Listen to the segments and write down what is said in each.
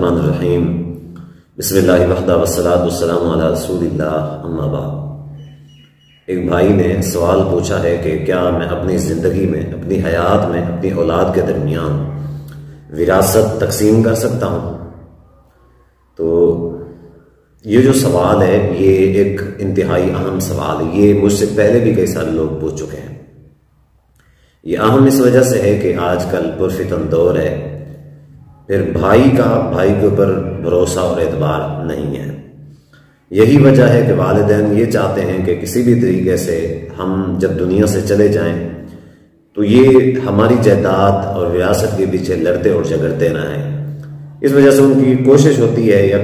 الرحمن الرحیم بسم اللہ وحدہ والصلاۃ والسلام علی رسول اللہ اما بعد۔ ایک بھائی نے سوال پوچھا ہے کہ کیا میں اپنی زندگی میں، اپنی حیات میں، اپنی اولاد کے درمیان وراثت تقسیم کر سکتا ہوں؟ تو یہ جو سوال ہے یہ ایک انتہائی اہم سوال ہے۔ یہ مجھ سے پہلے بھی کئی سارے لوگ پوچھ چکے ہیں۔ یہ اہم اس وجہ سے ہے کہ آج کل پرفتن دور ہے، پھر بھائی کے اوپر بھروسہ اور اعتبار نہیں ہے۔ یہی وجہ ہے کہ والدین یہ چاہتے ہیں کہ کسی بھی طریقے سے ہم جب دنیا سے چلے جائیں تو یہ ہماری جائیداد اور وراثت کے پیچھے لڑتے اور جھگڑتے نہ ہیں۔ اس وجہ سے ان کی کوشش ہوتی ہے، یا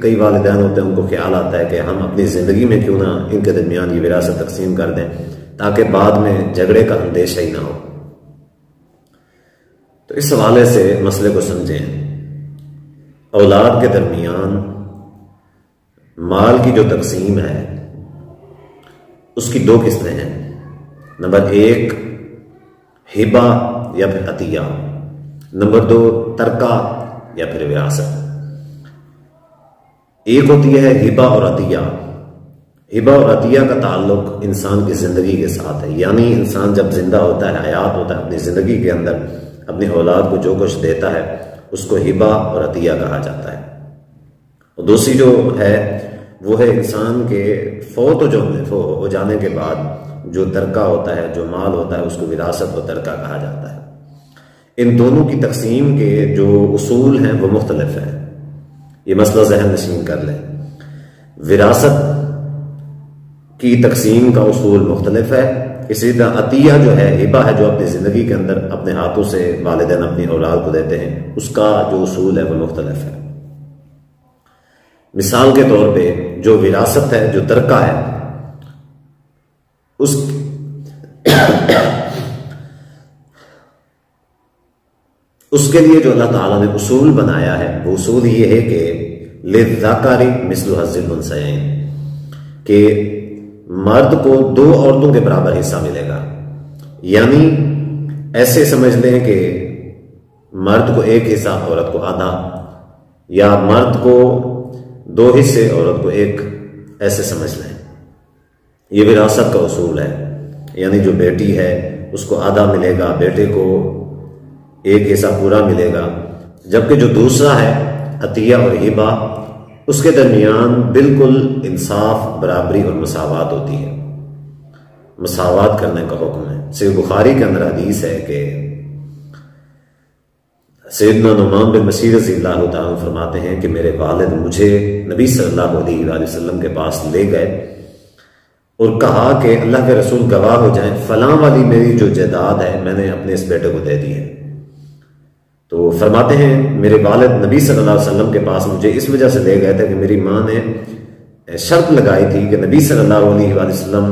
کئی والدین ہوتے ہیں ان کو خیال آتا ہے کہ ہم اپنی زندگی میں کیوں نہ ان کے درمیان یہ وراثت تقسیم کر دیں تاکہ بعد میں جھگڑے کا اندیشہ ہی نہ ہو۔ تو اس حوالے سے مسئلے کو سمجھیں۔ اولاد کے درمیان مال کی جو تقسیم ہے اس کی دو قسمیں ہیں۔ نمبر 1 ہبہ یا پھر عطیہ، نمبر 2 ترکہ یا پھر وراثت۔ ایک ہوتی ہے ہبہ اور عطیہ۔ ہبہ اور عطیہ کا تعلق انسان کی زندگی کے ساتھ ہے، یعنی انسان جب زندہ ہوتا ہے، حیات ہوتا ہے، اپنی زندگی کے اندر اپنی اولاد کو جو کچھ دیتا ہے اس کو ہبہ اور عطیہ کہا جاتا ہے۔ اور دوسری جو ہے وہ ہے انسان کے فوت ہو جانے کے بعد جو ترکہ ہوتا ہے، جو مال ہوتا ہے، اس کو وراثت و ترکہ کہا جاتا ہے۔ ان دونوں کی تقسیم کے جو اصول ہیں وہ مختلف ہیں۔ یہ مسئلہ ذہن نشین کر لیں۔ وراثت کی تقسیم کا اصول مختلف ہے، اسی طرح عطیہ جو ہے، ہبہ ہے جو اپنی زندگی کے اندر اپنے ہاتھوں سے والدین اپنی اولاد کو دیتے ہیں، اس کا جو اصول ہے وہ مختلف ہے۔ مثال کے طور پہ جو وراثت ہے، جو ترکہ ہے، اس کے لیے جو اللہ تعالیٰ نے اصول بنایا ہے وہ اصول یہ ہے کہ للذکر مثل حظ الانثیین، کہ مرد کو 2 عورتوں کے برابر حصہ ملے گا۔ یعنی ایسے سمجھ لیں کہ مرد کو 1 حصہ، عورت کو آدھا، یا مرد کو 2 حصے، عورت کو 1، ایسے سمجھ لیں۔ یہ وراثت کا اصول ہے، یعنی جو بیٹی ہے اس کو آدھا ملے گا، بیٹے کو 1 حصہ پورا ملے گا، جبکہ جو دوسرا ہے عطیہ اور ہبہ، اس کے درمیان بالکل انصاف، برابری اور مساوات ہوتی ہے۔ مساوات کرنے کا حکم ہے۔ صحیح بخاری کے اندر حدیث ہے کہ سیدنا نعمان بن بشیر رضی اللہ تعالیٰ فرماتے ہیں کہ میرے والد مجھے نبی صلی اللہ علیہ وآلہ وسلم کے پاس لے گئے اور کہا کہ اللہ کے رسول گواہ ہو جائیں، فلاں والی میری جو جائیداد ہے میں نے اپنے اس بیٹے کو دے دی ہے۔ تو فرماتے ہیں میرے والد نبی صلی اللہ علیہ وسلم کے پاس مجھے اس وجہ سے لے گئے تھے کہ میری ماں نے شرط لگائی تھی کہ نبی صلی اللہ علیہ وآلہ وسلم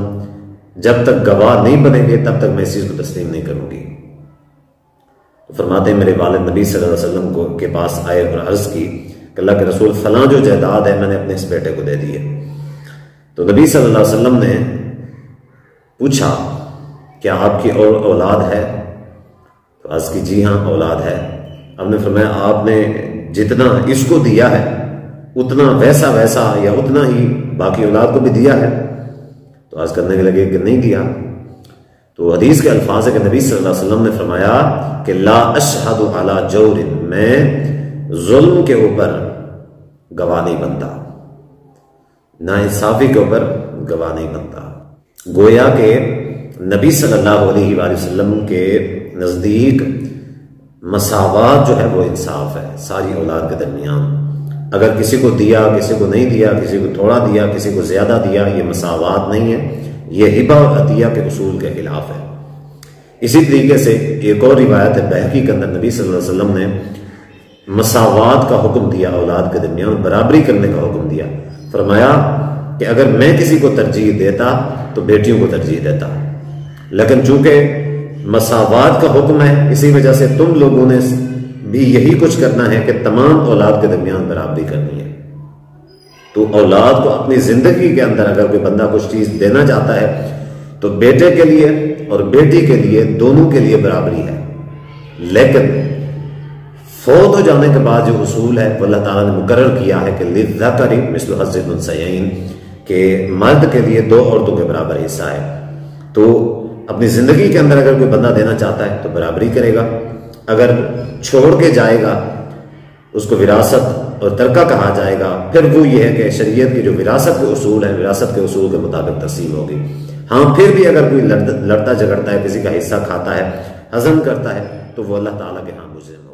جب تک گواہ نہیں بنیں گے تب تک میں اس چیز کو تسلیم نہیں کروں گی۔ تو فرماتے ہیں میرے والد نبی صلی اللہ علیہ وسلم کے پاس آئے اور عرض کی کہ اللہ کے رسول فلاں جو جائیداد ہے میں نے اپنے اس بیٹے کو دے دی ہے۔ تو نبی صلی اللہ علیہ وسلم نے پوچھا کیا آپ کی اور اولاد ہے؟ تو عرض کی جی ہاں اولاد ہے۔ اب نے فرمایا آپ نے جتنا اس کو دیا ہے اتنا ویسا یا اتنا ہی باقی اولاد کو بھی دیا ہے؟ تو عرض کرنے کے لگے کہ نہیں دیا۔ تو حدیث کے الفاظ ہے کہ نبی صلی اللہ علیہ وسلم نے فرمایا کہ لا اشہد علی جور، میں ظلم کے اوپر گواہ نہیں بنتا، ناانصافی کے اوپر گواہ نہیں بنتا۔ گویا کہ نبی صلی اللہ علیہ وآلہ وسلم کے نزدیک مساوات جو ہے وہ انصاف ہے ساری اولاد کے درمیان۔ اگر کسی کو دیا، کسی کو نہیں دیا، کسی کو تھوڑا دیا، کسی کو زیادہ دیا، یہ مساوات نہیں ہے، یہ ہبہ اور عطیہ کے اصول کے خلاف ہے۔ اسی طریقے سے ایک اور روایت ہے بہقی کے اندر، نبی صلی اللہ علیہ وسلم نے مساوات کا حکم دیا، اولاد کے درمیان برابری کرنے کا حکم دیا۔ فرمایا کہ اگر میں کسی کو ترجیح دیتا تو بیٹیوں کو ترجیح دیتا، لیکن چونکہ مساوات کا حکم ہے اسی وجہ سے تم لوگوں نے بھی یہی کچھ کرنا ہے کہ تمام اولاد کے درمیان برابری کرنی ہے۔ تو اولاد کو اپنی زندگی کے اندر اگر کوئی بندہ کچھ چیز دینا چاہتا ہے تو بیٹے کے لیے اور بیٹی کے لیے، دونوں کے لیے برابری ہے، لیکن فوت ہو جانے کے بعد جو اصول ہے وہ اللہ تعالیٰ نے مقرر کیا ہے کہ للذکر مثل حظ الانثیین، کہ مرد کے لیے 2 عورتوں کے برابر حصہ ہے۔ تو اپنی زندگی کے اندر اگر کوئی بندہ دینا چاہتا ہے تو برابری کرے گا، اگر چھوڑ کے جائے گا اس کو وراثت اور ترکہ کہا جائے گا، پھر وہ یہ ہے کہ شریعت کی جو وراثت کے اصول ہیں، وراثت کے اصول کے مطابق تقسیم ہوگی۔ ہاں پھر بھی اگر کوئی لڑتا جھگڑتا ہے، کسی کا حصہ کھاتا ہے، ہضم کرتا ہے، تو وہ اللہ تعالیٰ کے ہاں مجرم ہوگا۔